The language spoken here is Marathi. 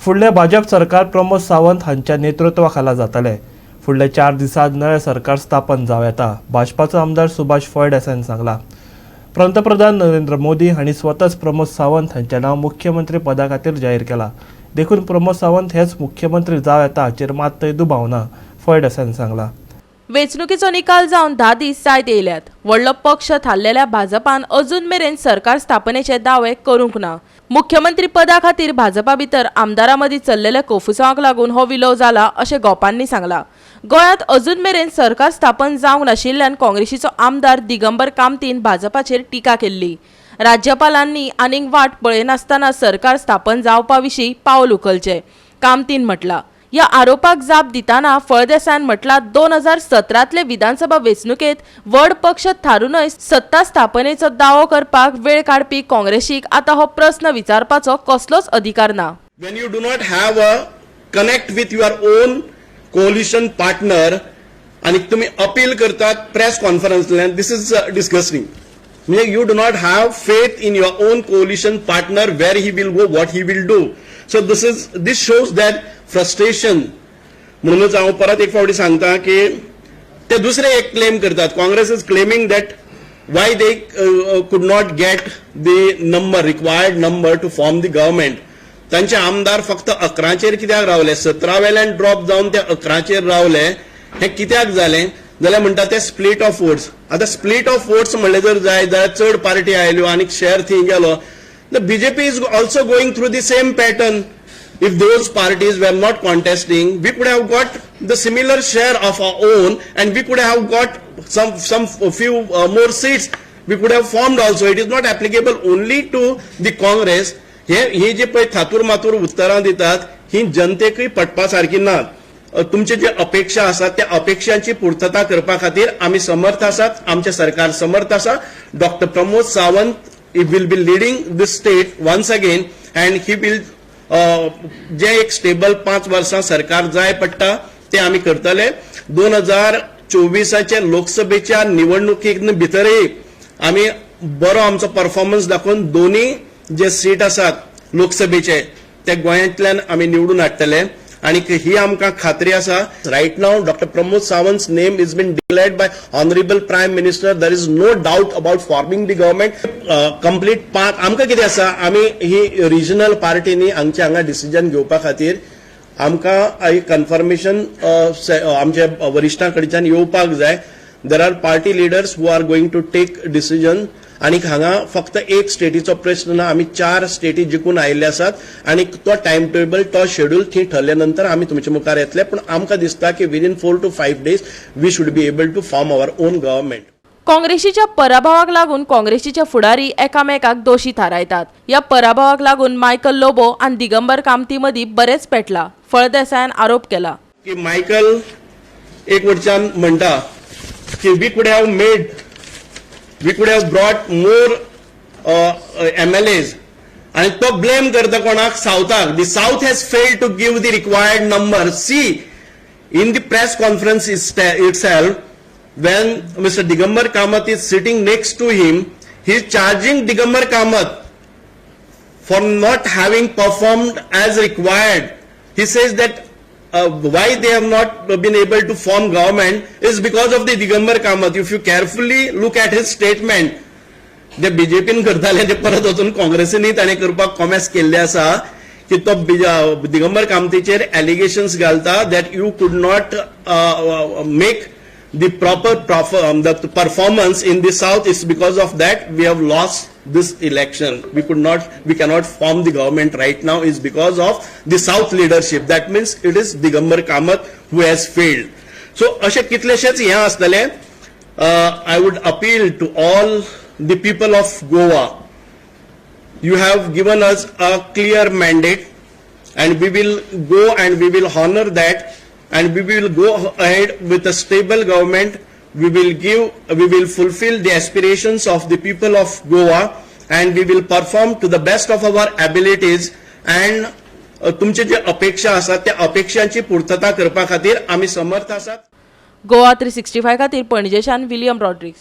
फुडले भाजप सरकार प्रमोद सावंत हांच्या नेतृत्वाखाला जातले। फुडले 4 दिसांत नवे सरकार स्थापन जावं येता, भाजपाचो आमदार सुभाष फळदेसाईन सांगला। पंतप्रधान नरेंद्र मोदी हांणी स्वताच प्रमोद सावंत हांचें नांव मुख्यमंत्री पदा खातीर जाहीर केलां। देखून प्रमोद सावंत हेच मुख्यमंत्री जावं येता हाचेर मात थंय दुबाव ना, फळदेसाईन सांगला। वेंचणुकेचो निकाल जावन 10 दीस जायत येयल्यात। व्हडलो पक्ष थारलेल्या भाजपान अजून मेरेन सरकार स्थापनेचे दावे करूंक ना। मुख्यमंत्री पदा खातीर भाजपा भितर आमदारां मदीं चल्लेल्या कोफुसांक लागून हो विलोव जाला अशें गोपांनी सांगला। गोंयांत अजून मेरेन सरकार स्थापन जावंक नाशिल्ल्यान काँग्रेसीचो आमदार दिगंबर कामतीन भाजपाचेर टिका केल्ली। राज्यपालांनी आनीक वाट पळयनासतना सरकार स्थापन जावपा विशीं पावल उखलचें, कामतीन म्हटलां। ह्या आरोपाक जाप दिताना फळदेसाईन म्हटलां 2017तले विधानसभा वेंचणुकेंत व्हड पक्ष थारूनय सत्ता स्थापनेचो दावो करपाक वेळ काडपी काँग्रेसीक आतां हो प्रस्न विचारपाचो कसलोच अधिकार ना। When you do not have a connect with your own coalition partner आणि तुम्ही अपील करतात प्रेस कॉन्फरन्सलान, this is disgusting. म्हणजे you do not have faith in your own coalition partner, where he will go, what he will do. So this shows that frustration. म्हणूनच हांव परत एक फावटी सांगता की ते दुसरे एक क्लेम करतात, Congress is claiming that Y they could not get the required number two form the government. तांचे आमदार फक्त 11चेर कित्याक रावले, 17 वेल्यान ड्रॉप जावन ते 11चेर रावले, हे कित्याक जालें जाल्यार म्हणटा ते स्प्लिट ऑफ वोट्स। आता स्प्लिट ऑफ वोट्स म्हणले जर जाय जाल्यार चड पार्टी आयल्यो आनी शेअर थंय गेलो। The BJP is also going through the same pattern. If those parties were not contesting, we could have got the similar share of our own, and we could have got a few more seats. We could have formed also. It is not applicable only to the Congress. हे जे पळय थातूर मातूर उत्तरां दितात ही जनतेकूय पटपा सारकी नात। तुमचे जे अपेक्षा आसात त्या अपेक्षांची पूर्तता करपा खातीर आमी समर्थ आसात, आमचे सरकार समर्थ आसा। Doctor Pramod Sawant will be leading this state once again, and he will जे एक स्टेबल 5 वर्सां सरकार जाय पडटा ते आमी करतले। 2024च्या लोकसभेच्या निवडणुकीक भितरय आमी बरो आमचो परफॉर्मन्स दाखोवन दोन्ही जे सीट आसात लोकसभेचे ते गोंयांतल्यान आमी निवडून हाडटले आणि ही आमकां खात्री आसा। रायट नाव doctor Pramod Sawant's name is been declared by Honorable Prime Minister. There is no doubt about forming the government. Complete part आमकां कितें आसा, आमी ही रिजनल पार्टीनी हांगचे हांगा डिसिजन घेवपा खातीर आमकां कन्फर्मेशन आमच्या वरिष्ठां कडच्यान येवपाक जाय। There are party leaders who are going to take decision आणि हांगा फक्त एक स्टेटीचो प्रश्न ना, आमी 4 स्टेटी जिखून आयिल्ले आसात आणि तो टाइम टेबल तो शेड्यूल थंय ठरले नंतर आमी तुमचे मुखार येतले। पण आमकां दिसता की within 4 to 5 days we should be able to form our own government. काँग्रेसीच्या पराभवाक लागून काँग्रेसीचे फुडारी एकामेकाक दोशी थारायतात। या पराभवाक लागून मायकल लोबो आणि दिगंबर कामती मदीं बरेच पेटला। फळदेसाईन आरोप केला की मायकल एक वटच्यान म्हणटा की we could have brought more MLAs, and to blame करता कोणाक साउथाक। The South has failed to give the required number. See, in the press conference itself, when Mr. Digambar Kamath is sitting next to him, he is charging Digambar Kamath for not having performed as required. He says that why they have not been able to form government is because of the Digambar Kamath. If you carefully look at his statement, जे बीजेपीन करताले ते परत वचून काँग्रेसीनी ताणें करपाक कॉमेस केल्ले आसा की तो दिगंबर कामतीचेर एलिगेशन्स घालता दॅट यू कुड not make the proper performance in the south. Is because of that we have lost this election. We cannot form the government right now is because of the south leadership. That means it is Digambar Kamath who has failed. So अशे कितलेशेच हे आसतले। I would appeal to all the people of Goa. You have given us a clear mandate, and we will go and we will honor that, and we will go ahead with a stable government. We will fulfill the aspirations of the people of Goa, and we will perform to the best of our abilities. And तुमचे जे अपेक्षा आसात त्या अपेक्षांची पूर्तता करपा खातीर आमी समर्थ आसात। गोवा 365 खातीर पणजेच्यान विलियम रॉड्रिग्स।